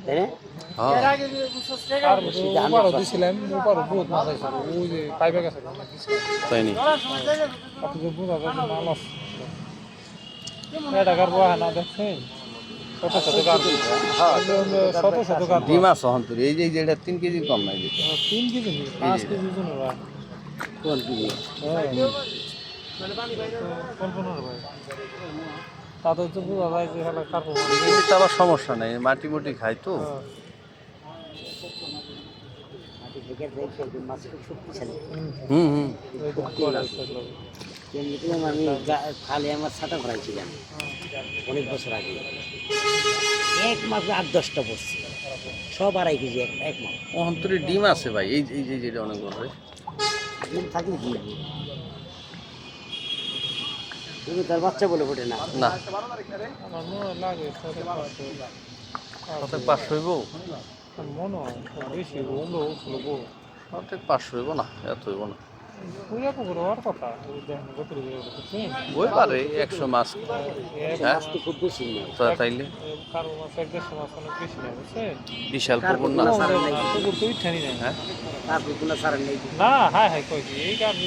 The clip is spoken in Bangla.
তাই না? হ্যাঁ আর ওপারও দিছিলাম, ওপারও বহুত মাছ আছে, ওই যে পাইপে গেছে তাই নি আপনি যে বোঝা যায় যে মাল আছে এটা কারবো না দেখছেন শত শত কারবো শত শত কারবো ডিম আছে অন্তরে এই যে এটা 3 কেজি কম নাই দিতে 3 কেজি 5 কেজি জন ভাই কোন কি কল্পনা ভাই তাদের তো বোঝা যায় যে হলো কারবো কিন্তু তো আবার সমস্যা নেই মাটি মুটি খাই তো মাটি থেকে দেখে মাছ খুব শক্তিশালী। হুম হুম এমনিতেও আমি খালে আমার ছাতা ভরাইছিলাম অনেক বছর আগে, এক মাছ 8-10টা পড়ছে, সব 2.5 কেজি এক মাছ। অন্তরে ডিম আছে ভাই এই এই যে যেটা অনেক বড় ভাই ডিম থাকলে কি হবে? কিন্তু তার বাচ্চা বলে ফোটে না। না আমার মনে লাগে 500 হইব মনে হয় বেশি হলো উঠলো অর্ধেক 500 হইব না এত হইব না পুরা পুকুর হওয়ার কথা দেখেন কত বুঝছেন ওই পারে 100 মাছ হ্যাঁ মাছ তো খুব বেশি না। তো তাইলে কারো মাছ 1-1.5 মাছ অনেক বেশি না বুঝছেন বিশাল পুকুর না পুকুর তো উঠানি নাই হ্যাঁ তারপর কোনো সারা নেই। না হ্যাঁ হ্যাঁ কই এই কারণে